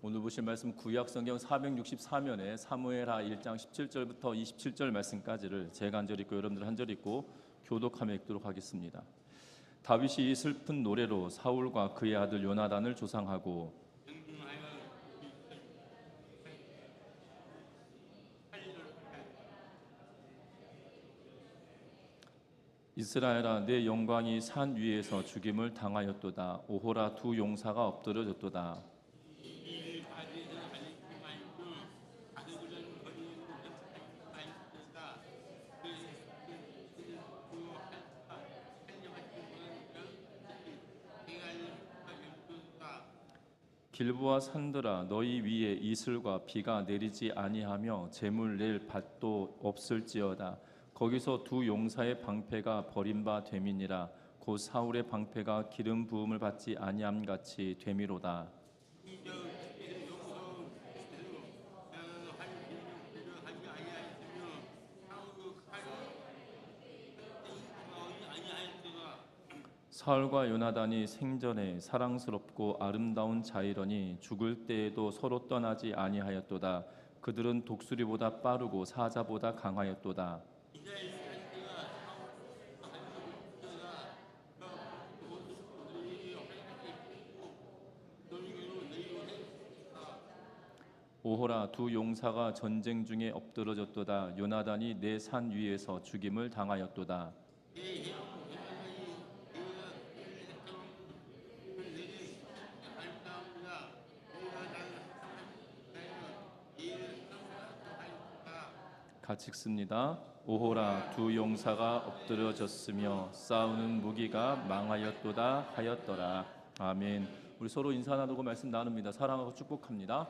오늘 보실 말씀 구약성경 464면에 사무엘하 1장 17절부터 27절 말씀까지를 제가 한 절 읽고 여러분들 한 절 읽고 교독하며 읽도록 하겠습니다. 다윗이 이 슬픈 노래로 사울과 그의 아들 요나단을 조상하고 이스라엘아 내 영광이 산 위에서 죽임을 당하였도다. 오호라 두 용사가 엎드려졌도다. 길보아 산들아 너희 위에 이슬과 비가 내리지 아니하며 재물 낼 밭도 없을지어다. 거기서 두 용사의 방패가 버림바 됨이니라. 곧 사울의 방패가 기름 부음을 받지 아니함 같이 됨이로다. 사울과 요나단이 생전에 사랑스럽고 아름다운 자이러니 죽을 때에도 서로 떠나지 아니하였도다. 그들은 독수리보다 빠르고 사자보다 강하였도다. 오호라 두 용사가 전쟁 중에 엎드러졌도다. 요나단이 내 산 위에서 죽임을 당하였도다. 같이 읽습니다. 오호라 두 용사가 엎드려졌으며 싸우는 무기가 망하였도다 하였더라. 아멘. 우리 서로 인사 나누고 말씀 나눕니다. 사랑하고 축복합니다.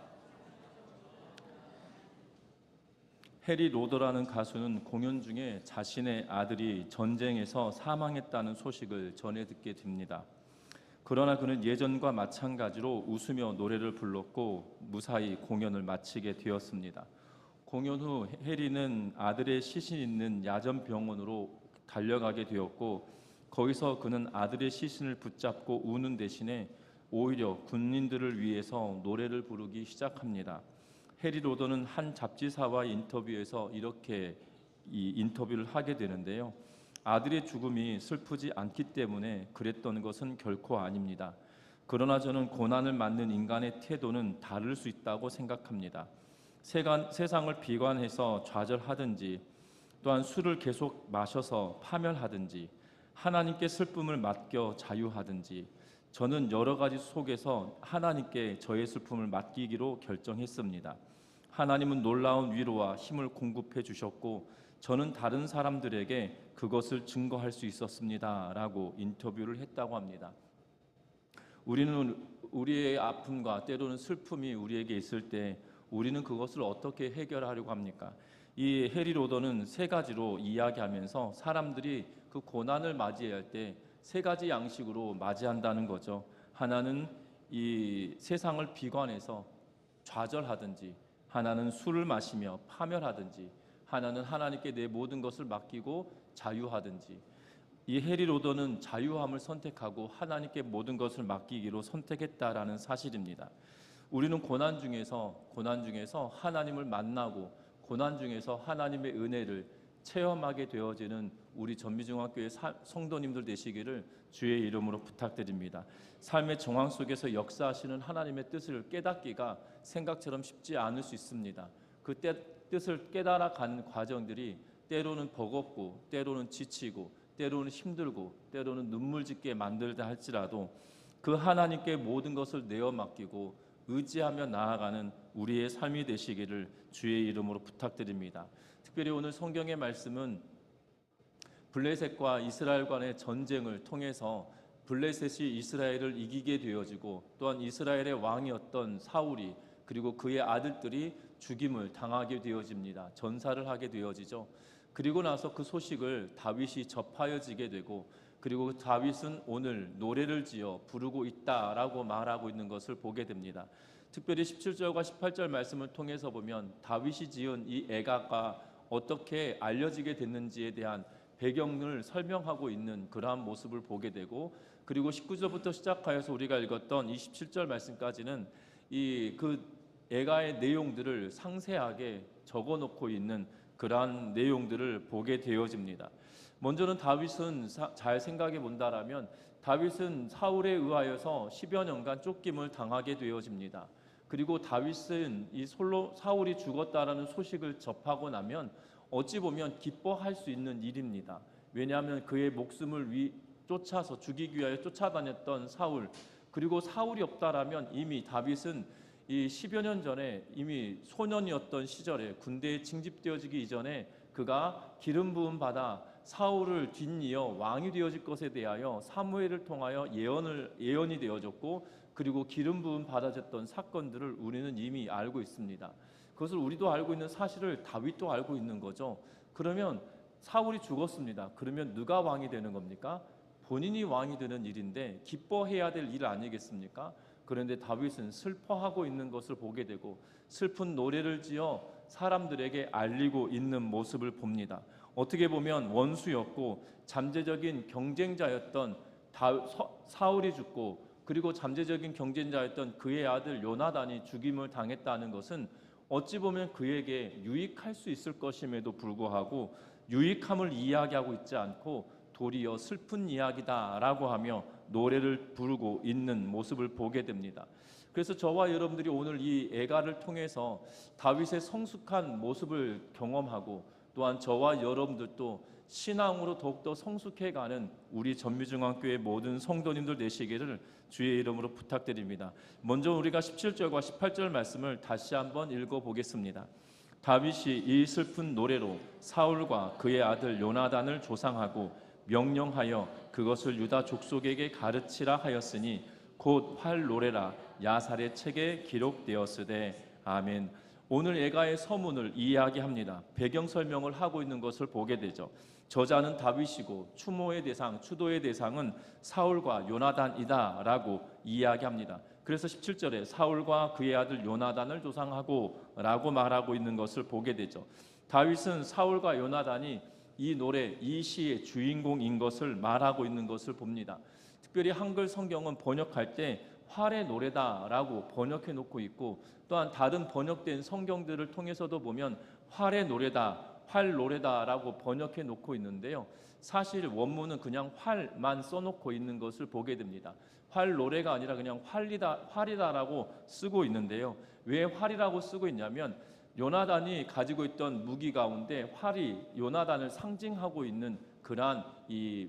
해리 로더라는 가수는 공연 중에 자신의 아들이 전쟁에서 사망했다는 소식을 전해 듣게 됩니다. 그러나 그는 예전과 마찬가지로 웃으며 노래를 불렀고 무사히 공연을 마치게 되었습니다. 공연 후 해리는 아들의 시신 있는 야전병원으로 달려가게 되었고 거기서 그는 아들의 시신을 붙잡고 우는 대신에 오히려 군인들을 위해서 노래를 부르기 시작합니다. 해리 로더는 한 잡지사와의 인터뷰에서 이렇게 인터뷰를 하게 되는데요. 아들의 죽음이 슬프지 않기 때문에 그랬던 것은 결코 아닙니다. 그러나 저는 고난을 맞는 인간의 태도는 다를 수 있다고 생각합니다. 세상을 비관해서 좌절하든지 또한 술을 계속 마셔서 파멸하든지 하나님께 슬픔을 맡겨 자유하든지 저는 여러 가지 속에서 하나님께 저의 슬픔을 맡기기로 결정했습니다. 하나님은 놀라운 위로와 힘을 공급해 주셨고 저는 다른 사람들에게 그것을 증거할 수 있었습니다. 라고 인터뷰를 했다고 합니다. 우리는 우리의 아픔과 때로는 슬픔이 우리에게 있을 때 우리는 그것을 어떻게 해결하려고 합니까? 이 해리 로더는 세 가지로 이야기하면서 사람들이 그 고난을 맞이할 때 세 가지 양식으로 맞이한다는 거죠. 하나는 이 세상을 비관해서 좌절하든지, 하나는 술을 마시며 파멸하든지, 하나는 하나님께 내 모든 것을 맡기고 자유하든지. 이 해리 로더는 자유함을 선택하고 하나님께 모든 것을 맡기기로 선택했다라는 사실입니다. 우리는 고난 중에서 하나님을 만나고 고난 중에서 하나님의 은혜를 체험하게 되어지는 우리 전미중앙교회 성도님들 되시기를 주의 이름으로 부탁드립니다. 삶의 정황 속에서 역사하시는 하나님의 뜻을 깨닫기가 생각처럼 쉽지 않을 수 있습니다. 그 뜻을 깨달아가는 과정들이 때로는 버겁고 때로는 지치고 때로는 힘들고 때로는 눈물 짓게 만들다 할지라도 그 하나님께 모든 것을 내어 맡기고 의지하며 나아가는 우리의 삶이 되시기를 주의 이름으로 부탁드립니다. 특별히 오늘 성경의 말씀은 블레셋과 이스라엘 간의 전쟁을 통해서 블레셋이 이스라엘을 이기게 되어지고 또한 이스라엘의 왕이었던 사울이 그리고 그의 아들들이 죽임을 당하게 되어집니다. 전사를 하게 되어지죠. 그리고 나서 그 소식을 다윗이 접하여지게 되고 그리고 다윗은 오늘 노래를 지어 부르고 있다라고 말하고 있는 것을 보게 됩니다. 특별히 17절과 18절 말씀을 통해서 보면 다윗이 지은 이 애가가 어떻게 알려지게 됐는지에 대한 배경을 설명하고 있는 그러한 모습을 보게 되고 그리고 19절부터 시작하여서 우리가 읽었던 27절 말씀까지는 그 애가의 내용들을 상세하게 적어놓고 있는 그러한 내용들을 보게 되어집니다. 먼저는 다윗은 잘 생각해 본다라면 다윗은 사울에 의하여서 10여 년간 쫓김을 당하게 되어집니다. 그리고 다윗은 이 사울이 죽었다라는 소식을 접하고 나면 어찌 보면 기뻐할 수 있는 일입니다. 왜냐하면 그의 목숨을 쫓아서 죽이기 위하여 쫓아다녔던 사울, 그리고 사울이 없다라면 이미 다윗은 이 10여 년 전에 이미 소년이었던 시절에 군대에 징집되어지기 이전에 그가 기름 부음 받아 사울을 뒷이어 왕이 되어질 것에 대하여 사무엘을 통하여 예언이 되어졌고, 그리고 기름 부음 받아졌던 사건들을 우리는 이미 알고 있습니다. 그것을 우리도 알고 있는 사실을 다윗도 알고 있는 거죠. 그러면 사울이 죽었습니다. 그러면 누가 왕이 되는 겁니까? 본인이 왕이 되는 일인데 기뻐해야 될 일 아니겠습니까? 그런데 다윗은 슬퍼하고 있는 것을 보게 되고 슬픈 노래를 지어 사람들에게 알리고 있는 모습을 봅니다. 어떻게 보면 원수였고 잠재적인 경쟁자였던 사울이 죽고, 그리고 잠재적인 경쟁자였던 그의 아들 요나단이 죽임을 당했다는 것은 어찌 보면 그에게 유익할 수 있을 것임에도 불구하고 유익함을 이야기하고 있지 않고 도리어 슬픈 이야기다라고 하며 노래를 부르고 있는 모습을 보게 됩니다. 그래서 저와 여러분들이 오늘 이 애가를 통해서 다윗의 성숙한 모습을 경험하고, 또한 저와 여러분들도 신앙으로 더욱더 성숙해가는 우리 전미중앙교회 모든 성도님들 되시기를 주의 이름으로 부탁드립니다. 먼저 우리가 17절과 18절 말씀을 다시 한번 읽어보겠습니다. 다윗이 이 슬픈 노래로 사울과 그의 아들 요나단을 조상하고 명령하여 그것을 유다 족속에게 가르치라 하였으니 곧 활 노래라 야살의 책에 기록되었으되. 아멘. 오늘 애가의 서문을 이야기합니다. 배경 설명을 하고 있는 것을 보게 되죠. 저자는 다윗이고 추도의 대상은 사울과 요나단이다 라고 이야기합니다. 그래서 17절에 사울과 그의 아들 요나단을 조상하고 라고 말하고 있는 것을 보게 되죠. 다윗은 사울과 요나단이 이 노래, 이 시의 주인공인 것을 말하고 있는 것을 봅니다. 특별히 한글 성경은 번역할 때 활의 노래다라고 번역해 놓고 있고, 또한 다른 번역된 성경들을 통해서도 보면 활의 노래다, 활 노래다라고 번역해 놓고 있는데요. 사실 원문은 그냥 활만 써놓고 있는 것을 보게 됩니다. 활 노래가 아니라 그냥 활이다라고 쓰고 있는데요. 왜 활이라고 쓰고 있냐면 요나단이 가지고 있던 무기 가운데 활이 요나단을 상징하고 있는 그러한 이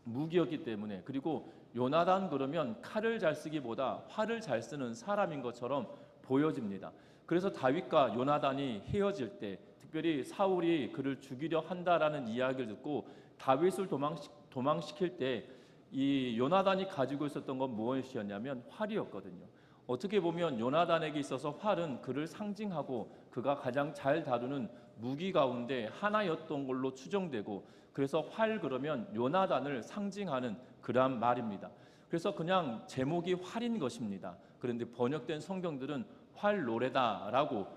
무기였기 때문에, 그리고 요나단 그러면 칼을 잘 쓰기보다 활을 잘 쓰는 사람인 것처럼 보여집니다. 그래서 다윗과 요나단이 헤어질 때, 특별히 사울이 그를 죽이려 한다라는 이야기를 듣고 다윗을 도망시킬 때 이 요나단이 가지고 있었던 건 무엇이었냐면 활이었거든요. 어떻게 보면 요나단에게 있어서 활은 그를 상징하고 그가 가장 잘 다루는 무기 가운데 하나였던 걸로 추정되고, 그래서 활 그러면 요나단을 상징하는 그러한 말입니다. 그래서 그냥 제목이 활인 것입니다. 그런데 번역된 성경들은 활 노래다라고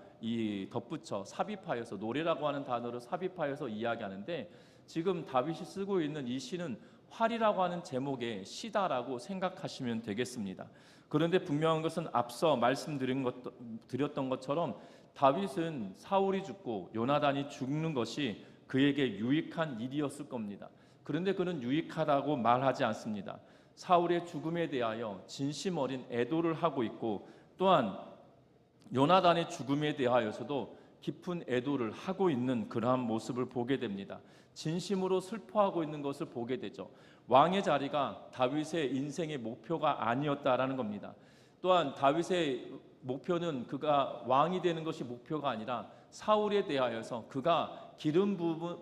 덧붙여 삽입하여서, 노래라고 하는 단어를 삽입하여서 이야기하는데, 지금 다윗이 쓰고 있는 이 시는 활이라고 하는 제목의 시다라고 생각하시면 되겠습니다. 그런데 분명한 것은 앞서 말씀드렸던 것처럼 다윗은 사울이 죽고 요나단이 죽는 것이 그에게 유익한 일이었을 겁니다. 그런데 그는 유익하다고 말하지 않습니다. 사울의 죽음에 대하여 진심 어린 애도를 하고 있고, 또한 요나단의 죽음에 대하여서도 깊은 애도를 하고 있는 그러한 모습을 보게 됩니다. 진심으로 슬퍼하고 있는 것을 보게 되죠. 왕의 자리가 다윗의 인생의 목표가 아니었다라는 겁니다. 또한 다윗의 목표는 그가 왕이 되는 것이 목표가 아니라 사울에 대하여서 그가 기름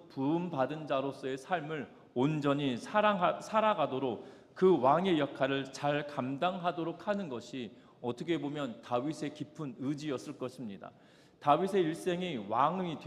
부음 받은 자로서의 삶을 온전히 살아가도록, 그 왕의 역할을 잘 감당하도록 하는 것이 어떻게 보면 다윗의 깊은 의지였을 것입니다. 다윗의 일생이 왕이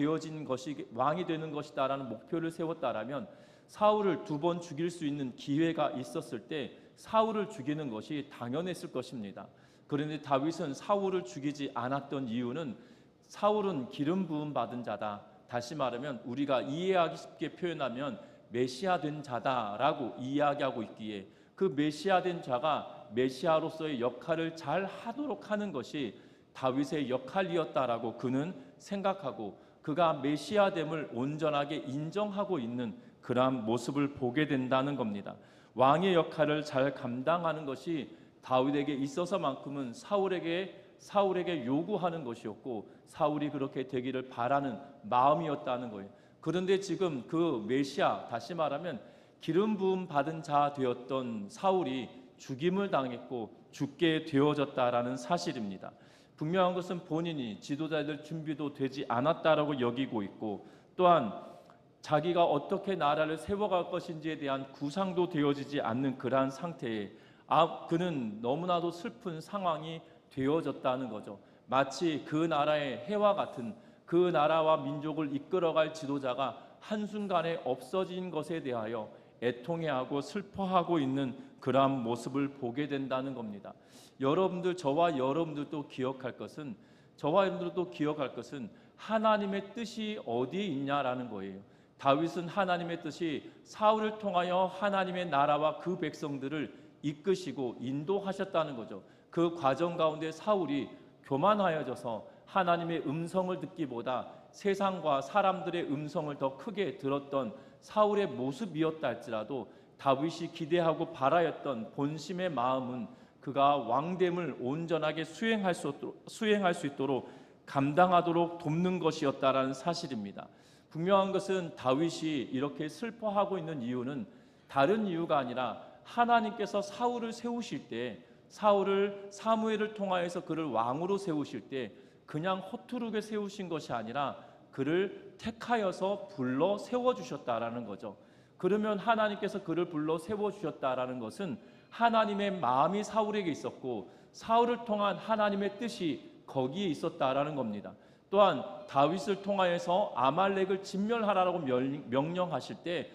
되는 것이다라는 목표를 세웠다라면 사울을 2번 죽일 수 있는 기회가 있었을 때 사울을 죽이는 것이 당연했을 것입니다. 그런데 다윗은 사울을 죽이지 않았던 이유는 사울은 기름 부음 받은 자다, 다시 말하면 우리가 이해하기 쉽게 표현하면 메시아 된 자다라고 이야기하고 있기에, 그 메시아 된 자가 메시아로서의 역할을 잘 하도록 하는 것이 다윗의 역할이었다라고 그는 생각하고 그가 메시아됨을 온전하게 인정하고 있는 그러한 모습을 보게 된다는 겁니다. 왕의 역할을 잘 감당하는 것이 다윗에게 있어서만큼은 사울에게 요구하는 것이었고 사울이 그렇게 되기를 바라는 마음이었다는 거예요. 그런데 지금 그 메시아, 다시 말하면 기름 부음 받은 자 되었던 사울이 죽임을 당했고 죽게 되어졌다라는 사실입니다. 분명한 것은 본인이 지도자될 준비도 되지 않았다라고 여기고 있고 또한 자기가 어떻게 나라를 세워갈 것인지에 대한 구상도 되어지지 않는 그러한 상태에 그는 너무나도 슬픈 상황이 되어졌다는 거죠. 마치 그 나라의 해와 같은 그 나라와 민족을 이끌어갈 지도자가 한순간에 없어진 것에 대하여 애통해하고 슬퍼하고 있는 그러한 모습을 보게 된다는 겁니다. 저와 여러분들도 기억할 것은 하나님의 뜻이 어디에 있냐라는 거예요. 다윗은 하나님의 뜻이 사울을 통하여 하나님의 나라와 그 백성들을 이끄시고 인도하셨다는 거죠. 그 과정 가운데 사울이 교만하여져서 하나님의 음성을 듣기보다 세상과 사람들의 음성을 더 크게 들었던 사울의 모습이었다 할지라도 다윗이 기대하고 바라였던 본심의 마음은 그가 왕됨을 온전하게 수행할 수 있도록 감당하도록 돕는 것이었다라는 사실입니다. 분명한 것은 다윗이 이렇게 슬퍼하고 있는 이유는 다른 이유가 아니라 하나님께서 사울을 세우실 때 사무엘을 통하여서 그를 왕으로 세우실 때 그냥 허투루게 세우신 것이 아니라 그를 택하여서 불러 세워주셨다라는 거죠. 그러면 하나님께서 그를 불러 세워주셨다라는 것은 하나님의 마음이 사울에게 있었고 사울을 통한 하나님의 뜻이 거기에 있었다라는 겁니다. 또한 다윗을 통하여서 아말렉을 진멸하라고 명령하실 때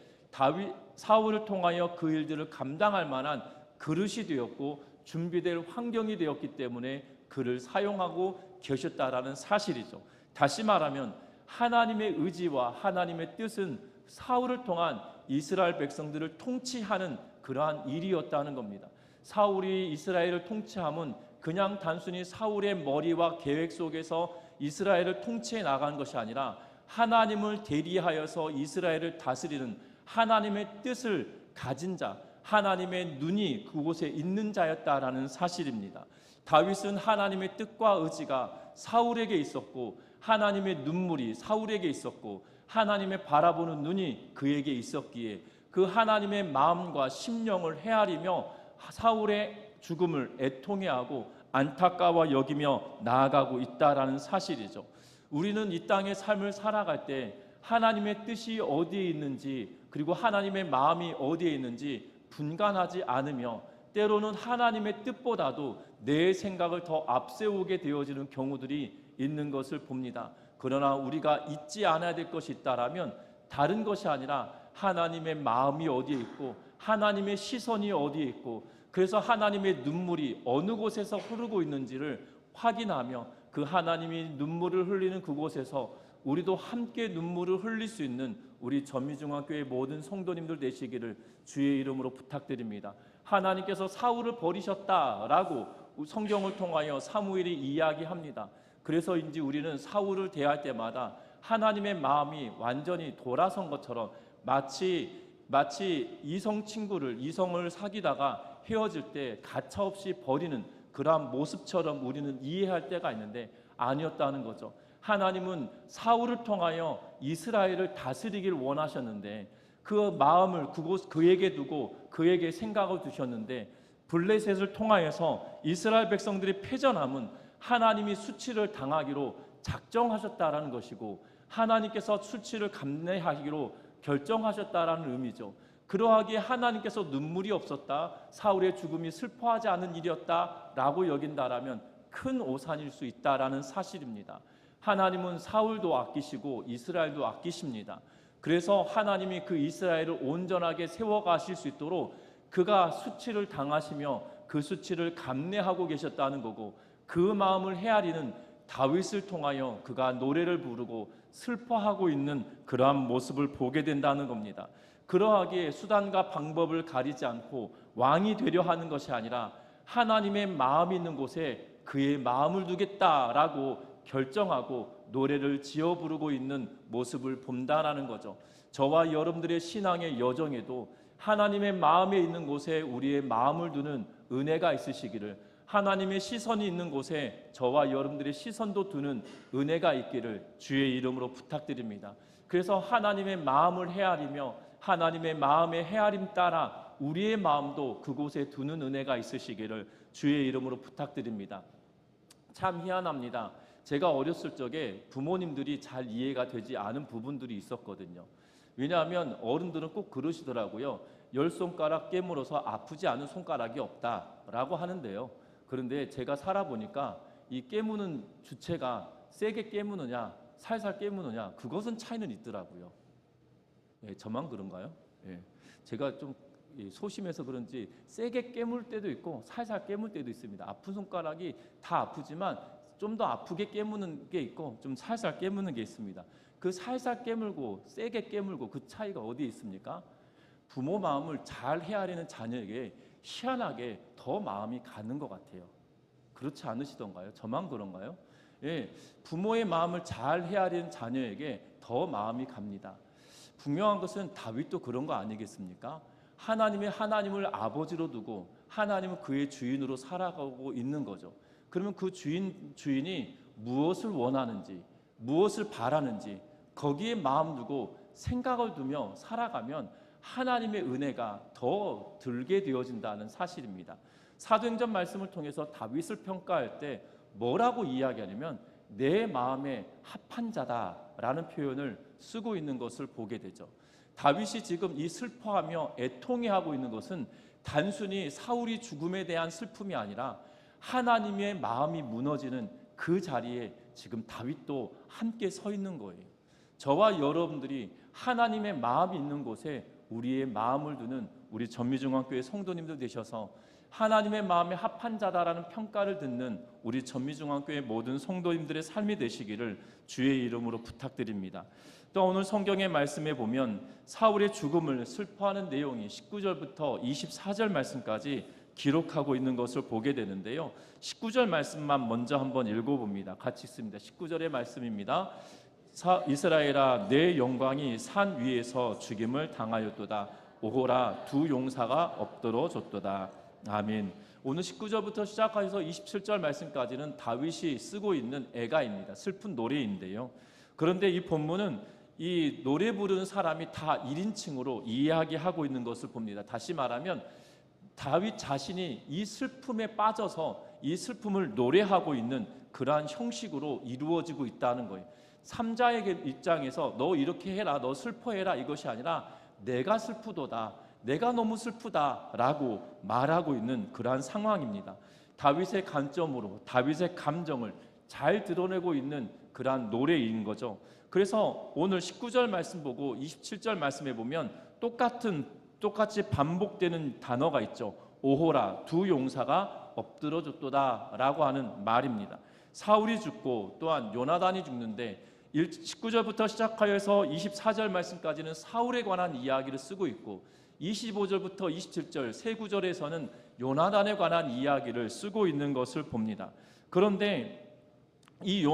사울을 통하여 그 일들을 감당할 만한 그릇이 되었고 준비될 환경이 되었기 때문에 그를 사용하고 계셨다라는 사실이죠. 다시 말하면 하나님의 의지와 하나님의 뜻은 사울을 통한 이스라엘 백성들을 통치하는 그러한 일이었다는 겁니다. 사울이 이스라엘을 통치함은 그냥 단순히 사울의 머리와 계획 속에서 이스라엘을 통치해 나간 것이 아니라 하나님을 대리하여서 이스라엘을 다스리는 하나님의 뜻을 가진 자, 하나님의 눈이 그곳에 있는 자였다라는 사실입니다. 다윗은 하나님의 뜻과 의지가 사울에게 있었고 하나님의 눈물이 사울에게 있었고 하나님의 바라보는 눈이 그에게 있었기에 그 하나님의 마음과 심령을 헤아리며 사울의 죽음을 애통해하고 안타까워 여기며 나아가고 있다라는 사실이죠. 우리는 이 땅의 삶을 살아갈 때 하나님의 뜻이 어디에 있는지 그리고 하나님의 마음이 어디에 있는지 분간하지 않으며 때로는 하나님의 뜻보다도 내 생각을 더 앞세우게 되어지는 경우들이 있는 것을 봅니다. 그러나 우리가 잊지 않아야 될 것이 있다라면 다른 것이 아니라 하나님의 마음이 어디에 있고 하나님의 시선이 어디에 있고 그래서 하나님의 눈물이 어느 곳에서 흐르고 있는지를 확인하며 그 하나님이 눈물을 흘리는 그곳에서 우리도 함께 눈물을 흘릴 수 있는 우리 전미중앙교회 모든 성도님들 되시기를 주의 이름으로 부탁드립니다. 하나님께서 사울을 버리셨다라고 성경을 통하여 사무엘이 이야기합니다. 그래서인지 우리는 사울을 대할 때마다 하나님의 마음이 완전히 돌아선 것처럼 마치 이성을 사귀다가 헤어질 때 가차없이 버리는 그러한 모습처럼 우리는 이해할 때가 있는데 아니었다는 거죠. 하나님은 사울을 통하여 이스라엘을 다스리길 원하셨는데 그 마음을 그에게 두고 그에게 생각을 두셨는데 블레셋을 통하여서 이스라엘 백성들이 패전함은 하나님이 수치를 당하기로 작정하셨다라는 것이고 하나님께서 수치를 감내하기로 결정하셨다라는 의미죠. 그러하기에 하나님께서 눈물이 없었다, 사울의 죽음이 슬퍼하지 않은 일이었다라고 여긴다라면 큰 오산일 수 있다라는 사실입니다. 하나님은 사울도 아끼시고 이스라엘도 아끼십니다. 그래서 하나님이 그 이스라엘을 온전하게 세워가실 수 있도록 그가 수치를 당하시며 그 수치를 감내하고 계셨다는 거고 그 마음을 헤아리는 다윗을 통하여 그가 노래를 부르고 슬퍼하고 있는 그러한 모습을 보게 된다는 겁니다. 그러하기에 수단과 방법을 가리지 않고 왕이 되려 하는 것이 아니라 하나님의 마음이 있는 곳에 그의 마음을 두겠다라고 결정하고 노래를 지어 부르고 있는 모습을 본다라는 거죠. 저와 여러분들의 신앙의 여정에도 하나님의 마음에 있는 곳에 우리의 마음을 두는 은혜가 있으시기를, 하나님의 시선이 있는 곳에 저와 여러분들의 시선도 두는 은혜가 있기를 주의 이름으로 부탁드립니다. 그래서 하나님의 마음을 헤아리며 하나님의 마음의 헤아림 따라 우리의 마음도 그곳에 두는 은혜가 있으시기를 주의 이름으로 부탁드립니다. 참 희한합니다. 제가 어렸을 적에 부모님들이 잘 이해가 되지 않은 부분들이 있었거든요. 왜냐하면 어른들은 꼭 그러시더라고요. 10손가락 깨물어서 아프지 않은 손가락이 없다라고 하는데요. 그런데 제가 살아보니까 이 깨무는 주체가 세게 깨무느냐 살살 깨무느냐 그것은 차이는 있더라고요. 예, 저만 그런가요? 예, 제가 좀 소심해서 그런지 세게 깨물 때도 있고 살살 깨물 때도 있습니다. 아픈 손가락이 다 아프지만 좀 더 아프게 깨무는 게 있고 좀 살살 깨무는 게 있습니다. 그 살살 깨물고 세게 깨물고 그 차이가 어디에 있습니까? 부모 마음을 잘 헤아리는 자녀에게 희한하게 더 마음이 가는 것 같아요. 그렇지 않으시던가요? 저만 그런가요? 예, 부모의 마음을 잘 헤아리는 자녀에게 더 마음이 갑니다. 분명한 것은 다윗도 그런 거 아니겠습니까? 하나님을 아버지로 두고 하나님은 그의 주인으로 살아가고 있는 거죠. 그러면 그 주인이 무엇을 원하는지, 무엇을 바라는지 거기에 마음 두고 생각을 두며 살아가면 하나님의 은혜가 더 들게 되어진다는 사실입니다. 사도행전 말씀을 통해서 다윗을 평가할 때 뭐라고 이야기하냐면 내 마음에 합한 자다라는 표현을 쓰고 있는 것을 보게 되죠. 다윗이 지금 이 슬퍼하며 애통해하고 있는 것은 단순히 사울이 죽음에 대한 슬픔이 아니라 하나님의 마음이 무너지는 그 자리에 지금 다윗도 함께 서 있는 거예요. 저와 여러분들이 하나님의 마음이 있는 곳에 우리의 마음을 두는 우리 전미중앙교회 성도님들 되셔서 하나님의 마음에 합한 자다라는 평가를 듣는 우리 전미중앙교회 모든 성도님들의 삶이 되시기를 주의 이름으로 부탁드립니다. 또 오늘 성경의 말씀에 보면 사울의 죽음을 슬퍼하는 내용이 19절부터 24절 말씀까지 기록하고 있는 것을 보게 되는데요. 19절 말씀만 먼저 한번 읽어봅니다. 같이 읽습니다. 19절의 말씀입니다. 이스라엘아 내 영광이 산 위에서 죽임을 당하였도다. 오호라 두 용사가 엎드러졌도다. 아멘. 오늘 19절부터 시작해서 27절 말씀까지는 다윗이 쓰고 있는 애가입니다. 슬픈 노래인데요. 그런데 이 본문은 이 노래 부르는 사람이 다 1인칭으로 이야기하고 있는 것을 봅니다. 다시 말하면 다윗 자신이 이 슬픔에 빠져서 이 슬픔을 노래하고 있는 그러한 형식으로 이루어지고 있다는 거예요. 삼자의 입장에서 너 이렇게 해라, 너 슬퍼해라 이것이 아니라 내가 슬프도다, 내가 너무 슬프다라고 말하고 있는 그러한 상황입니다. 다윗의 관점으로 다윗의 감정을 잘 드러내고 있는 그러한 노래인 거죠. 그래서 오늘 19절 말씀 보고 27절 말씀에 보면 똑같이 반복되는 단어가 있죠. 오호라 두 용사가 엎드러졌도다라고 하는 말입니다. 사울이 죽고 또한 요나단이 죽는데 19절부터 시작하여서 24절 말씀까지는 사울에 관한 이야기를 쓰고 있고 25절부터 27절 세 구절에서는 요나단에 관한 이야기를 쓰고 있는 것을 봅니다. 그런데 이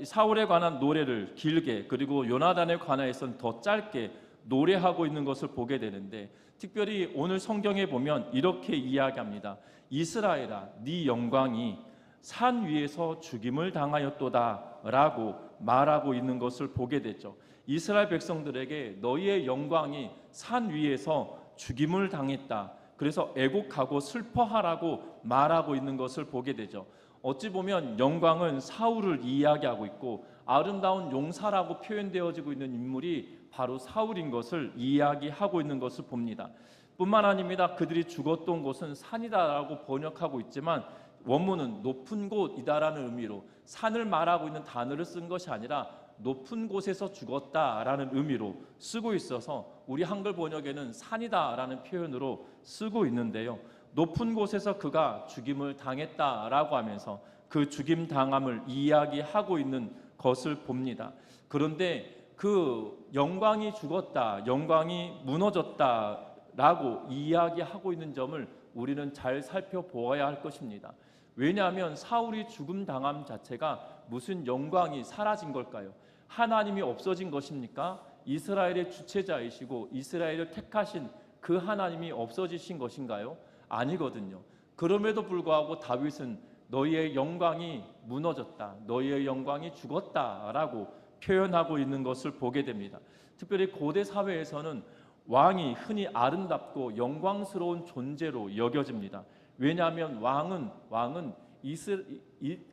사울에 관한 노래를 길게 그리고 요나단에 관해서는 더 짧게 노래하고 있는 것을 보게 되는데 특별히 오늘 성경에 보면 이렇게 이야기합니다. 이스라엘아 네 영광이 산 위에서 죽임을 당하였도다 라고 말하고 있는 것을 보게 되죠. 이스라엘 백성들에게 너희의 영광이 산 위에서 죽임을 당했다. 그래서 애곡하고 슬퍼하라고 말하고 있는 것을 보게 되죠. 어찌 보면 영광은 사울을 이야기하고 있고 아름다운 용사라고 표현되어지고 있는 인물이 바로 사울인 것을 이야기하고 있는 것을 봅니다. 뿐만 아닙니다. 그들이 죽었던 곳은 산이다라고 번역하고 있지만 원문은 높은 곳이다라는 의미로 산을 말하고 있는 단어를 쓴 것이 아니라 높은 곳에서 죽었다라는 의미로 쓰고 있어서 우리 한글 번역에는 산이다라는 표현으로 쓰고 있는데요. 높은 곳에서 그가 죽임을 당했다라고 하면서 그 죽임 당함을 이야기하고 있는 것을 봅니다. 그런데 그 영광이 죽었다, 영광이 무너졌다라고 이야기하고 있는 점을 우리는 잘 살펴보아야 할 것입니다. 왜냐하면 사울이 죽음 당함 자체가 무슨 영광이 사라진 걸까요? 하나님이 없어진 것입니까? 이스라엘의 주체자이시고 이스라엘을 택하신 그 하나님이 없어지신 것인가요? 아니거든요. 그럼에도 불구하고 다윗은 너희의 영광이 무너졌다, 너희의 영광이 죽었다라고 표현하고 있는 것을 보게 됩니다. 특별히 고대 사회에서는 왕이 흔히 아름답고 영광스러운 존재로 여겨집니다. 왜냐하면 왕은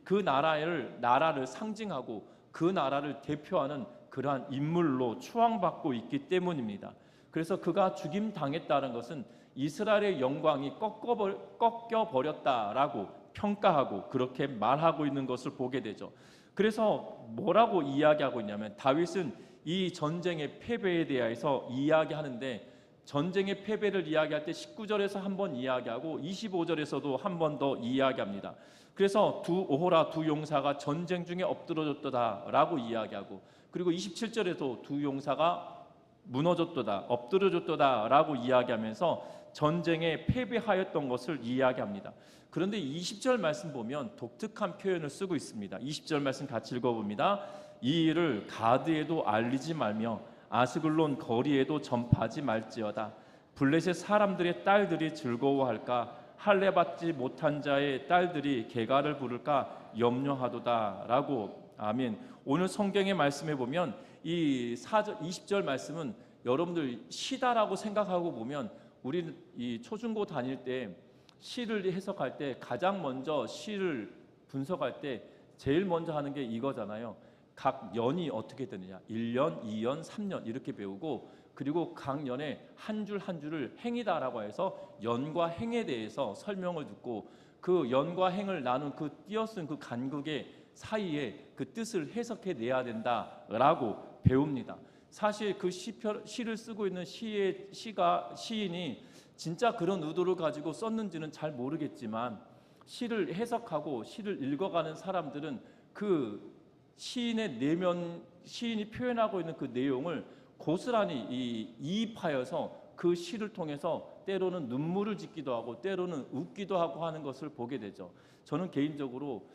그 나라를 상징하고 그 나라를 대표하는 그러한 인물로 추앙받고 있기 때문입니다. 그래서 그가 죽임 당했다는 것은 이스라엘의 영광이 꺾여 버렸다라고 평가하고 그렇게 말하고 있는 것을 보게 되죠. 그래서 뭐라고 이야기하고 있냐면 다윗은 이 전쟁의 패배에 대해서 이야기하는데 전쟁의 패배를 이야기할 때 19절에서 한 번 이야기하고 25절에서도 한 번 더 이야기합니다. 그래서 오호라 두 용사가 전쟁 중에 엎드러졌도다라고 이야기하고 그리고 27절에도 두 용사가 무너졌도다, 엎드러졌도다라고 이야기하면서 전쟁에 패배하였던 것을 이야기합니다. 그런데 20절 말씀 보면 독특한 표현을 쓰고 있습니다. 20절 말씀 같이 읽어봅니다. 이 일을 가드에도 알리지 말며 아스글론 거리에도 전파하지 말지어다. 블레셋 사람들의 딸들이 즐거워할까? 할례 받지 못한 자의 딸들이 계가를 부를까 염려하도다라고. 아멘. 오늘 성경의 말씀에 보면 이 20절 말씀은 여러분들 시다라고 생각하고 보면 우리는 이 초중고 다닐 때 시를 해석할 때 가장 먼저 시를 분석할 때 제일 먼저 하는 게 이거잖아요. 각 연이 어떻게 되느냐, 1년, 2년, 3년 이렇게 배우고 그리고 각 연에 한 줄 한 줄을 행이다라고 해서 연과 행에 대해서 설명을 듣고 그 연과 행을 나눈 그 띄어쓴 그 간극의 사이에 그 뜻을 해석해 내야 된다라고 배웁니다. 사실 그 시를 쓰고 있는 시인이 진짜 그런 의도를 가지고 썼는지는 잘 모르겠지만 시를 해석하고 시를 읽어가는 사람들은 그 시인이 표현하고 있는 그 내용을 고스란히 이입하여서 그 시를 통해서 때로는 눈물을 짓기도 하고 때로는 웃기도 하고 하는 것을 보게 되죠. 저는 개인적으로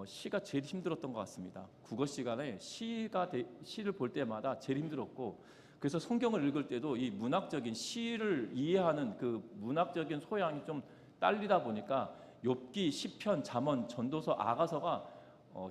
시가 제일 힘들었던 것 같습니다. 국어 시간에 시를 볼 때마다 제일 힘들었고 그래서 성경을 읽을 때도 이 문학적인 시를 이해하는 그 문학적인 소양이 좀 딸리다 보니까 욥기, 시편, 잠언, 전도서, 아가서가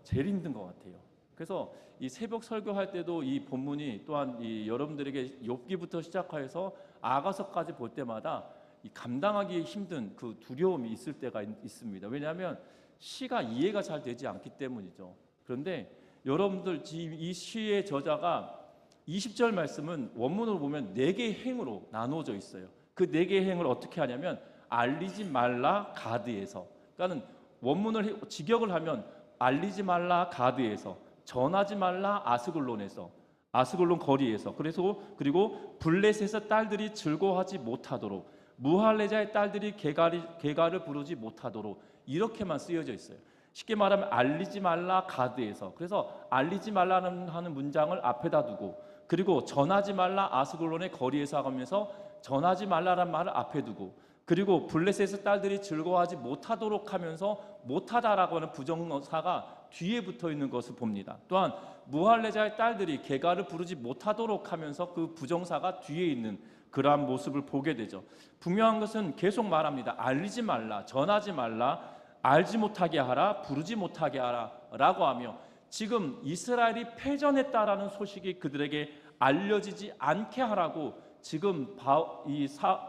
제일 힘든 것 같아요. 그래서 이 새벽 설교할 때도 이 본문이 또한 여러분들에게 욥기부터 시작해서 아가서까지 볼 때마다 감당하기 힘든 그 두려움이 있을 때가 있습니다. 왜냐하면 시가 이해가 잘 되지 않기 때문이죠. 그런데 여러분들 이 시의 저자가 20절 말씀은 원문으로 보면 4개의 행으로 나누어져 있어요. 그 4개의 행을 어떻게 하냐면 알리지 말라 가드에서, 그러니까는 원문을 직역을 하면 알리지 말라 가드에서, 전하지 말라 아스글론에서, 아스글론 거리에서, 그리고 블레셋의 딸들이 즐거워하지 못하도록, 무할레자의 딸들이 계가를 부르지 못하도록 이렇게만 쓰여져 있어요. 쉽게 말하면 알리지 말라 가드에서, 그래서 알리지 말라는 하는 문장을 앞에다 두고 그리고 전하지 말라 아스글론의 거리에서 하면서 전하지 말라라는 말을 앞에 두고 그리고 블레셋의 딸들이 즐거워하지 못하도록 하면서 못하다라고 하는 부정사가 뒤에 붙어 있는 것을 봅니다. 또한 무할레자의 딸들이 계가를 부르지 못하도록 하면서 그 부정사가 뒤에 있는 그러한 모습을 보게 되죠. 분명한 것은 계속 말합니다. 알리지 말라, 전하지 말라, 알지 못하게 하라, 부르지 못하게 하라 라고 하며 지금 이스라엘이 패전했다라는 소식이 그들에게 알려지지 않게 하라고 지금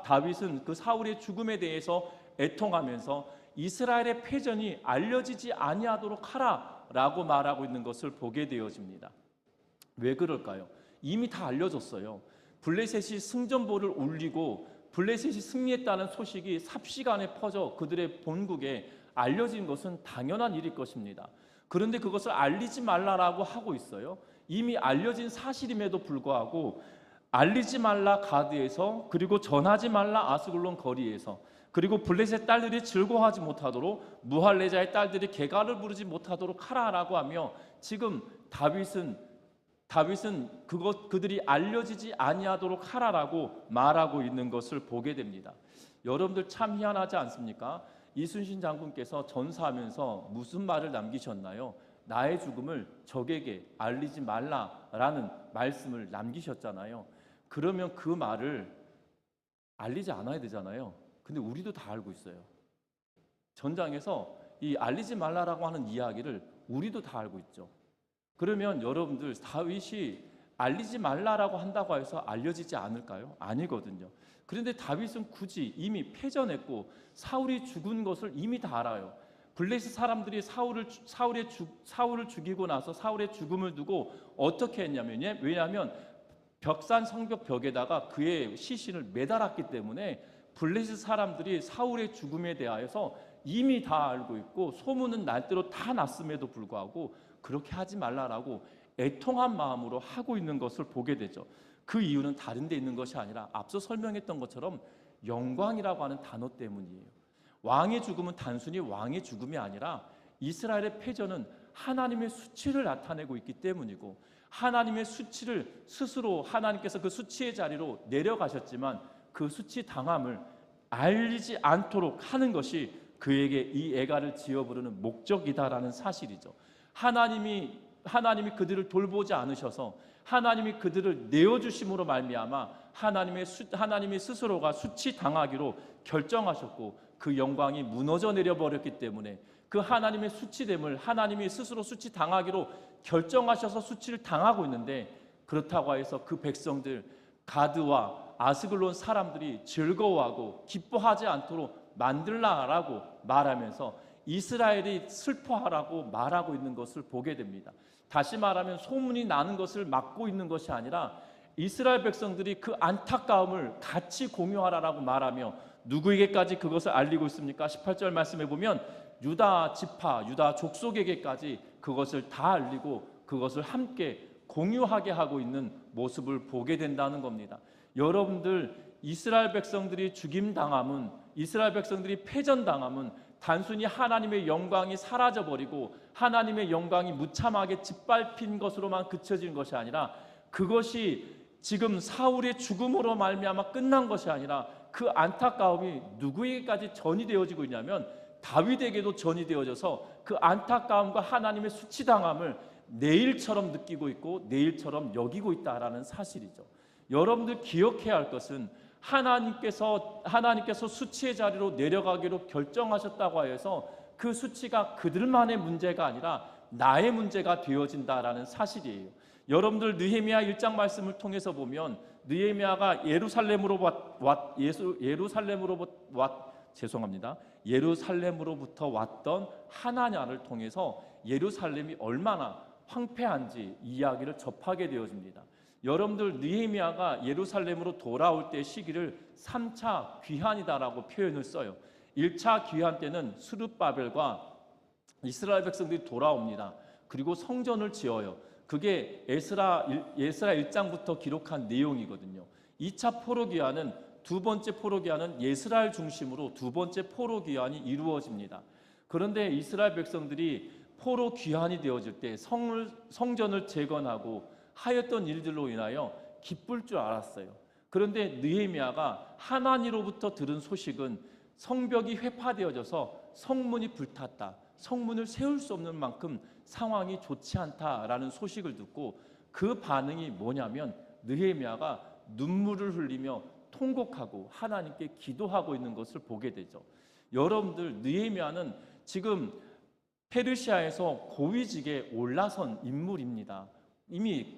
다윗은 그 사울의 죽음에 대해서 애통하면서 이스라엘의 패전이 알려지지 아니하도록 하라라고 말하고 있는 것을 보게 되어집니다. 왜 그럴까요? 이미 다 알려졌어요. 블레셋이 승전보를 울리고 블레셋이 승리했다는 소식이 삽시간에 퍼져 그들의 본국에 알려진 것은 당연한 일일 것입니다. 그런데 그것을 알리지 말라라고 하고 있어요. 이미 알려진 사실임에도 불구하고 알리지 말라 가드에서, 그리고 전하지 말라 아스글론 거리에서, 그리고 블레셋 딸들이 즐거워하지 못하도록 무할레자의 딸들이 계가를 부르지 못하도록 하라라고 하며 지금 다윗은 그들이 알려지지 아니하도록 하라라고 말하고 있는 것을 보게 됩니다. 여러분들 참 희한하지 않습니까? 이순신 장군께서 전사하면서 무슨 말을 남기셨나요? 나의 죽음을 적에게 알리지 말라라는 말씀을 남기셨잖아요. 그러면 그 말을 알리지 않아야 되잖아요. 근데 우리도 다 알고 있어요. 전장에서 이 알리지 말라라고 하는 이야기를 우리도 다 알고 있죠. 그러면 여러분들 다윗이 알리지 말라라고 한다고 해서 알려지지 않을까요? 아니거든요. 그런데 다윗은 굳이 이미 패전했고 사울이 죽은 것을 이미 다 알아요. 블레셋 사람들이 사울을 죽이고 나서 사울의 죽음을 두고 어떻게 했냐면, 왜냐하면 벽산 성벽 벽에다가 그의 시신을 매달았기 때문에 블레셋 사람들이 사울의 죽음에 대하여서 이미 다 알고 있고 소문은 날대로 다 났음에도 불구하고 그렇게 하지 말라라고 애통한 마음으로 하고 있는 것을 보게 되죠. 그 이유는 다른 데 있는 것이 아니라 앞서 설명했던 것처럼 영광이라고 하는 단어 때문이에요. 왕의 죽음은 단순히 왕의 죽음이 아니라 이스라엘의 패전은 하나님의 수치를 나타내고 있기 때문이고, 하나님의 수치를 스스로 하나님께서 그 수치의 자리로 내려가셨지만 그 수치 당함을 알리지 않도록 하는 것이 그에게 이 애가를 지어 부르는 목적이다라는 사실이죠. 하나님이 그들을 돌보지 않으셔서 하나님이 그들을 내어주심으로 말미암아 하나님의 스스로가 수치 당하기로 결정하셨고 그 영광이 무너져 내려버렸기 때문에 그 하나님의 수치됨을 하나님이 스스로 수치 당하기로 결정하셔서 수치를 당하고 있는데, 그렇다고 해서 그 백성들 가드와 아스글론 사람들이 즐거워하고 기뻐하지 않도록 만들라라고 말하면서 이스라엘이 슬퍼하라고 말하고 있는 것을 보게 됩니다. 다시 말하면 소문이 나는 것을 막고 있는 것이 아니라 이스라엘 백성들이 그 안타까움을 같이 공유하라라고 말하며 누구에게까지 그것을 알리고 있습니까? 18절 말씀해 보면 유다 지파, 유다 족속에게까지 그것을 다 알리고 그것을 함께 공유하게 하고 있는 모습을 보게 된다는 겁니다. 여러분들, 이스라엘 백성들이 죽임당함은, 이스라엘 백성들이 패전당함은 단순히 하나님의 영광이 사라져버리고 하나님의 영광이 무참하게 짓밟힌 것으로만 그쳐진 것이 아니라, 그것이 지금 사울의 죽음으로 말미암아 끝난 것이 아니라 그 안타까움이 누구에게까지 전이 되어지고 있냐면 다윗에게도 전이 되어져서 그 안타까움과 하나님의 수치당함을 내일처럼 느끼고 있고 내일처럼 여기고 있다라는 사실이죠. 여러분들 기억해야 할 것은 하나님께서 수치의 자리로 내려가기로 결정하셨다고 해서 그 수치가 그들만의 문제가 아니라 나의 문제가 되어진다라는 사실이에요. 여러분들 느헤미야 1장 말씀을 통해서 보면 느헤미야가 예루살렘으로부터 왔던 하나냐를 통해서 예루살렘이 얼마나 황폐한지 이야기를 접하게 되어집니다. 여러분들, 느헤미야가 예루살렘으로 돌아올 때 시기를 3차 귀환이다라고 표현을 써요. 1차 귀환 때는 스룹바벨과 이스라엘 백성들이 돌아옵니다. 그리고 성전을 지어요. 그게 에스라 1장부터 기록한 내용이거든요. 2차 포로 귀환은, 두 번째 포로 귀환은 예스라엘 중심으로 두 번째 포로 귀환이 이루어집니다. 그런데 이스라엘 백성들이 포로 귀환이 되어질 때 성전을 재건하고 하였던 일들로 인하여 기쁠 줄 알았어요. 그런데 느헤미야가 하나님으로부터 들은 소식은 성벽이 회파되어져서 성문이 불탔다, 성문을 세울 수 없는 만큼 상황이 좋지 않다라는 소식을 듣고 그 반응이 뭐냐면 느헤미야가 눈물을 흘리며 통곡하고 하나님께 기도하고 있는 것을 보게 되죠. 여러분들, 느헤미야는 지금 페르시아에서 고위직에 올라선 인물입니다. 이미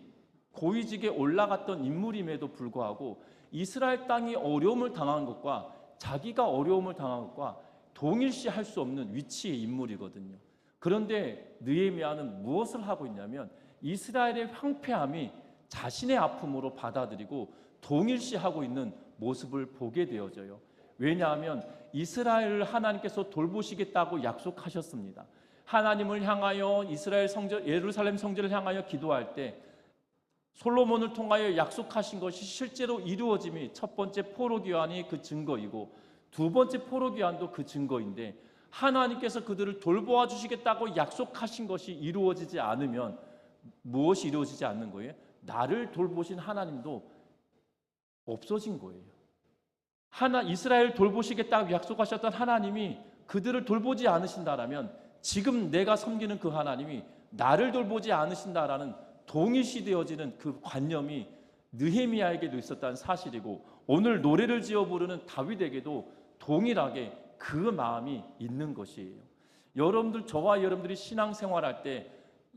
고위직에 올라갔던 인물임에도 불구하고 이스라엘 땅이 어려움을 당한 것과 자기가 어려움을 당한 것과 동일시할 수 없는 위치의 인물이거든요. 그런데 느헤미야는 무엇을 하고 있냐면 이스라엘의 황폐함이 자신의 아픔으로 받아들이고 동일시하고 있는 모습을 보게 되어져요. 왜냐하면 이스라엘을 하나님께서 돌보시겠다고 약속하셨습니다. 하나님을 향하여 예루살렘 성전을 향하여 기도할 때 솔로몬을 통하여 약속하신 것이 실제로 이루어짐이 첫 번째 포로 귀환이 그 증거이고 두 번째 포로 귀환도 그 증거인데, 하나님께서 그들을 돌보아 주시겠다고 약속하신 것이 이루어지지 않으면 무엇이 이루어지지 않는 거예요? 나를 돌보신 하나님도 없어진 거예요. 이스라엘 돌보시겠다고 약속하셨던 하나님이 그들을 돌보지 않으신다라면 지금 내가 섬기는 그 하나님이 나를 돌보지 않으신다라는 동일시되어지는 그 관념이 느헤미야에게도 있었다는 사실이고, 오늘 노래를 지어 부르는 다윗에게도 동일하게 그 마음이 있는 것이에요. 여러분들, 저와 여러분들이 신앙생활할 때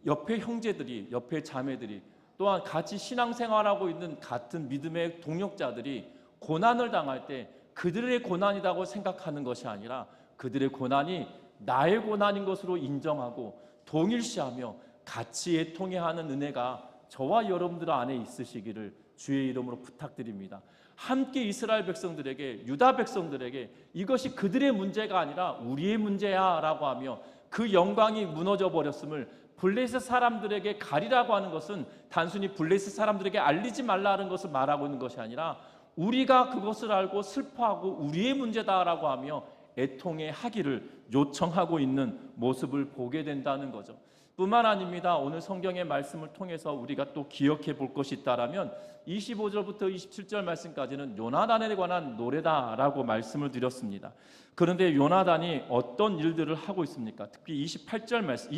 옆에 형제들이, 옆에 자매들이, 또한 같이 신앙생활하고 있는 같은 믿음의 동역자들이 고난을 당할 때 그들의 고난이라고 생각하는 것이 아니라 그들의 고난이 나의 고난인 것으로 인정하고 동일시하며 같이 애통해하는 은혜가 저와 여러분들 안에 있으시기를 주의 이름으로 부탁드립니다. 함께 이스라엘 백성들에게, 유다 백성들에게 이것이 그들의 문제가 아니라 우리의 문제야 라고 하며 그 영광이 무너져 버렸음을 블레셋 사람들에게 가리라고 하는 것은 단순히 블레셋 사람들에게 알리지 말라는 것을 말하고 있는 것이 아니라 우리가 그것을 알고 슬퍼하고 우리의 문제다라고 하며 애통해 하기를 요청하고 있는 모습을 보게 된다는 거죠. 뿐만 아닙니다. 오늘 성경의 말씀을 통해서 우리가 또 기억해 볼 것이 있다라면 25절부터 27절 말씀까지는 요나단에 관한 노래다라고 말씀을 드렸습니다. 그런데 요나단이 어떤 일들을 하고 있습니까? 특히 28절 말씀,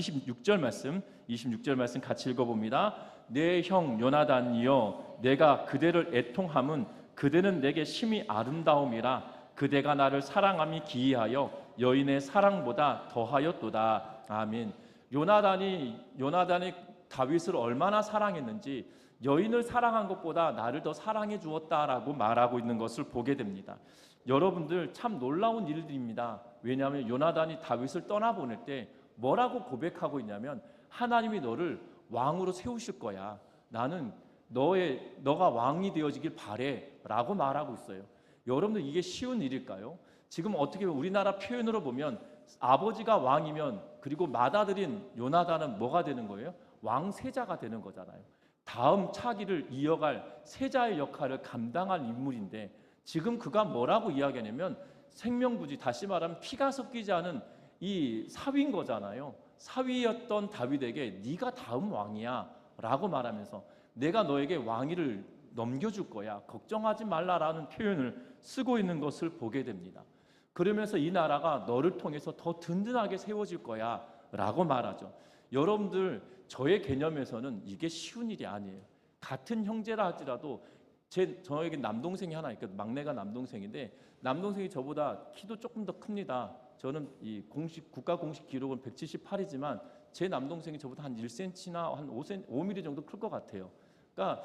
26절 말씀 같이 읽어봅니다. 내 형 요나단이여, 내가 그대를 애통함은 그대는 내게 심히 아름다움이라. 그대가 나를 사랑함이 기이하여 여인의 사랑보다 더하였도다. 아멘. 요나단이 다윗을 얼마나 사랑했는지 여인을 사랑한 것보다 나를 더 사랑해 주었다라고 말하고 있는 것을 보게 됩니다. 여러분들, 참 놀라운 일들입니다. 왜냐하면 요나단이 다윗을 떠나보낼 때 뭐라고 고백하고 있냐면 하나님이 너를 왕으로 세우실 거야. 나는 너가 왕이 되어지길 바래 라고 말하고 있어요. 여러분들, 이게 쉬운 일일까요? 지금 어떻게 우리나라 표현으로 보면 아버지가 왕이면 그리고 맏아들인 요나단은 뭐가 되는 거예요? 왕세자가 되는 거잖아요. 다음 차기를 이어갈 세자의 역할을 감당할 인물인데 지금 그가 뭐라고 이야기하냐면 생명부지, 다시 말하면 피가 섞이지 않은 이 사위인 거잖아요. 사위였던 다윗에게 네가 다음 왕이야 라고 말하면서 내가 너에게 왕위를 넘겨줄 거야, 걱정하지 말라라는 표현을 쓰고 있는 것을 보게 됩니다. 그러면서 이 나라가 너를 통해서 더 든든하게 세워질 거야 라고 말하죠. 여러분들, 저의 개념에서는 이게 쉬운 일이 아니에요. 같은 형제라 할지라도 저에게 남동생이 하나 있거든요. 막내가 남동생인데 남동생이 저보다 키도 조금 더 큽니다. 저는 이 국가 공식 기록은 178이지만 제 남동생이 저보다 한 1cm나 한 5mm 정도 클 것 같아요. 그러니까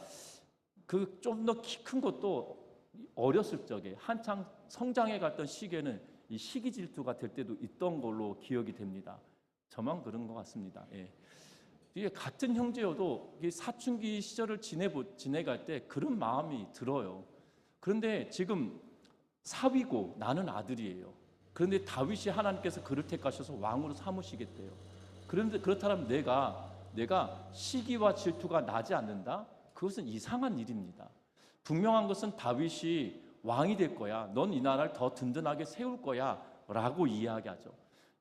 그 좀 더 키 큰 것도 어렸을 적에 한창 성장해 갔던 시기에는 이 시기 질투가 될 때도 있던 걸로 기억이 됩니다. 저만 그런 것 같습니다. 예. 이게 같은 형제여도 사춘기 시절을 지내갈 때 그런 마음이 들어요. 그런데 지금 사위고 나는 아들이에요. 그런데 다윗이 하나님께서 그를 택하셔서 왕으로 삼으시겠대요. 그런데 그렇다면 내가 시기와 질투가 나지 않는다? 그것은 이상한 일입니다. 분명한 것은 다윗이 왕이 될 거야, 넌 이 나라를 더 든든하게 세울 거야 라고 이야기하죠.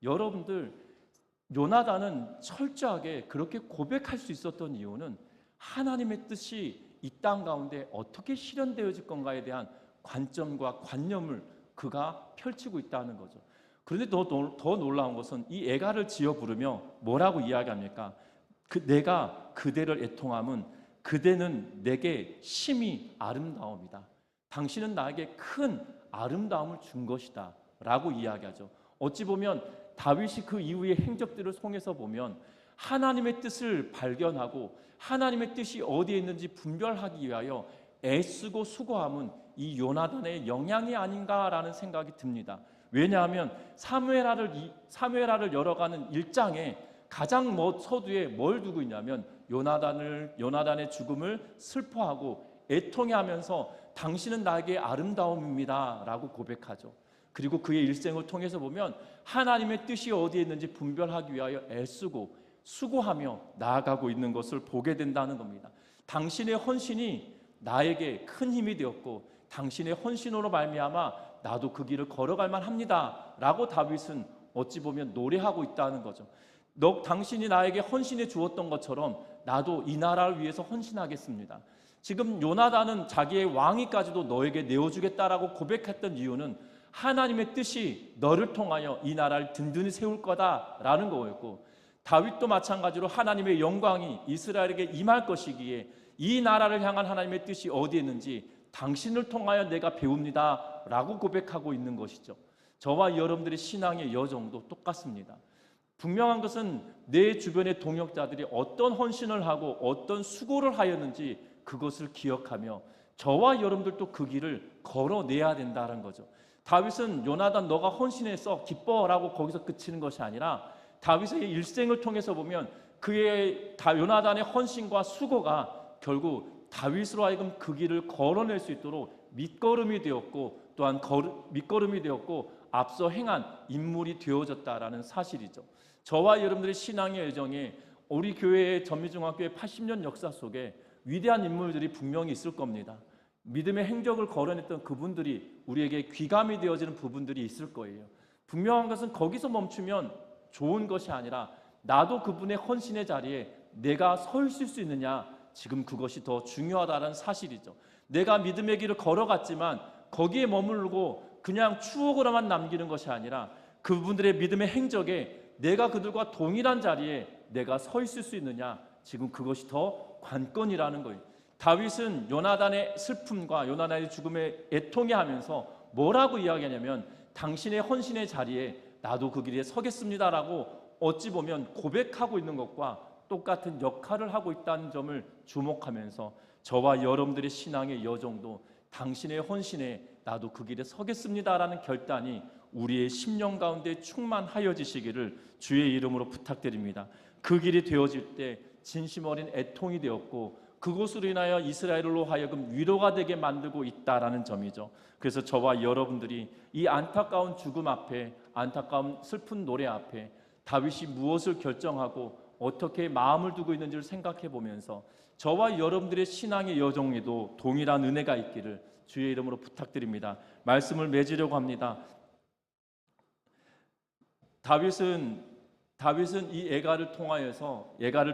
여러분들, 요나단은 철저하게 그렇게 고백할 수 있었던 이유는 하나님의 뜻이 이 땅 가운데 어떻게 실현되어질 건가에 대한 관점과 관념을 그가 펼치고 있다는 거죠. 그런데 더 놀라운 것은 이 애가를 지어 부르며 뭐라고 이야기합니까? 내가 그대를 애통함은 그대는 내게 심히 아름다움이다. 당신은 나에게 큰 아름다움을 준 것이다 라고 이야기하죠. 어찌 보면 다윗이 그 이후의 행적들을 통해서 보면 하나님의 뜻을 발견하고 하나님의 뜻이 어디에 있는지 분별하기 위하여 애쓰고 수고함은 이 요나단의 영향이 아닌가라는 생각이 듭니다. 왜냐하면 사무엘하를 열어가는 1장에 가장 서두에 뭘 두고 있냐면 요나단의 죽음을 슬퍼하고 애통해하면서 당신은 나에게 아름다움입니다 라고 고백하죠. 그리고 그의 일생을 통해서 보면 하나님의 뜻이 어디에 있는지 분별하기 위하여 애쓰고 수고하며 나아가고 있는 것을 보게 된다는 겁니다. 당신의 헌신이 나에게 큰 힘이 되었고 당신의 헌신으로 말미암아 나도 그 길을 걸어갈 만합니다 라고 다윗은 어찌 보면 노래하고 있다는 거죠. 당신이 나에게 헌신해 주었던 것처럼 나도 이 나라를 위해서 헌신하겠습니다. 지금 요나단은 자기의 왕위까지도 너에게 내어주겠다라고 고백했던 이유는 하나님의 뜻이 너를 통하여 이 나라를 든든히 세울 거다라는 거였고, 다윗도 마찬가지로 하나님의 영광이 이스라엘에게 임할 것이기에 이 나라를 향한 하나님의 뜻이 어디에 있는지 당신을 통하여 내가 배웁니다 라고 고백하고 있는 것이죠. 저와 여러분들의 신앙의 여정도 똑같습니다. 분명한 것은 내 주변의 동역자들이 어떤 헌신을 하고 어떤 수고를 하였는지 그것을 기억하며 저와 여러분들도 그 길을 걸어내야 된다는 거죠. 다윗은 요나단 너가 헌신해서 기뻐라고 거기서 그치는 것이 아니라 다윗의 일생을 통해서 보면 그의 요나단의 헌신과 수고가 결국 다윗으로 하여금 그 길을 걸어낼 수 있도록 밑거름이 되었고, 또한 밑거름이 되었고 앞서 행한 인물이 되어졌다라는 사실이죠. 저와 여러분들의 신앙의 여정에 우리 교회의 전미중학교의 80년 역사 속에 위대한 인물들이 분명히 있을 겁니다. 믿음의 행적을 걸어냈던 그분들이 우리에게 귀감이 되어지는 부분들이 있을 거예요. 분명한 것은 거기서 멈추면 좋은 것이 아니라 나도 그분의 헌신의 자리에 내가 서 있을 수 있느냐, 지금 그것이 더 중요하다는 사실이죠. 내가 믿음의 길을 걸어갔지만 거기에 머무르고 그냥 추억으로만 남기는 것이 아니라 그분들의 믿음의 행적에 내가 그들과 동일한 자리에 내가 서 있을 수 있느냐, 지금 그것이 더 관건이라는 거예요. 다윗은 요나단의 슬픔과 요나단의 죽음에 애통해하면서 뭐라고 이야기하냐면 당신의 헌신의 자리에 나도 그 길에 서겠습니다라고 어찌 보면 고백하고 있는 것과 똑같은 역할을 하고 있다는 점을 주목하면서 저와 여러분들의 신앙의 여정도 당신의 헌신에 나도 그 길에 서겠습니다라는 결단이 우리의 심령 가운데 충만하여지시기를 주의 이름으로 부탁드립니다. 그 길이 되어질 때 진심 어린 애통이 되었고 그것으로 인하여 이스라엘로 하여금 위로가 되게 만들고 있다라는 점이죠. 그래서 저와 여러분들이 이 안타까운 죽음 앞에, 안타까운 슬픈 노래 앞에 다윗이 무엇을 결정하고 어떻게 마음을 두고 있는지를 생각해 보면서 저와 여러분들의 신앙의 여정에도 동일한 은혜가 있기를 주의 이름으로 부탁드립니다. 말씀을 맺으려고 합니다. 다윗은 이 예가를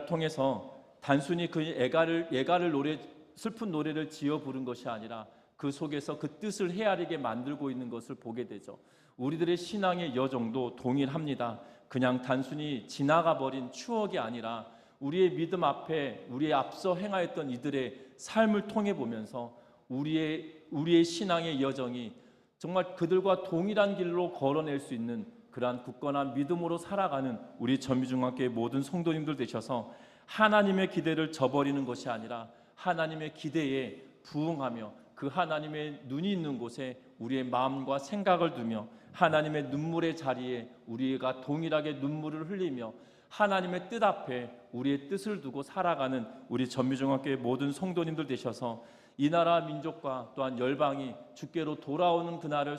통해서 단순히 그 예가를 슬픈 노래를 지어 부른 것이 아니라 그 속에서 그 뜻을 헤아리게 만들고 있는 것을 보게 되죠. 우리들의 신앙의 여정도 동일합니다. 그냥 단순히 지나가 버린 추억이 아니라 우리의 믿음 앞에 우리의 앞서 행하였던 이들의 삶을 통해 보면서 우리의 신앙의 여정이 정말 그들과 동일한 길로 걸어낼 수 있는 그러한 굳건한 믿음으로 살아가는 우리 전미중학교의 모든 성도님들 되셔서 하나님의 기대를 저버리는 것이 아니라 하나님의 기대에 부응하며 그 하나님의 눈이 있는 곳에 우리의 마음과 생각을 두며 하나님의 눈물의 자리에 우리가 동일하게 눈물을 흘리며 하나님의 뜻 앞에 우리의 뜻을 두고 살아가는 우리 전미중학교의 모든 성도님들 되셔서 이 나라 민족과 또한 열방이 주께로 돌아오는 그날을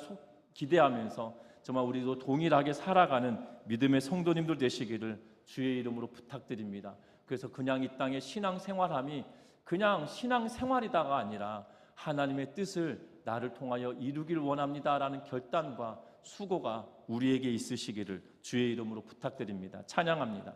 기대하면서 정말 우리도 동일하게 살아가는 믿음의 성도님들 되시기를 주의 이름으로 부탁드립니다. 그래서 그냥 이 땅의 신앙생활함이 그냥 신앙생활이다가 아니라 하나님의 뜻을 나를 통하여 이루길 원합니다라는 결단과 수고가 우리에게 있으시기를 주의 이름으로 부탁드립니다. 찬양합니다.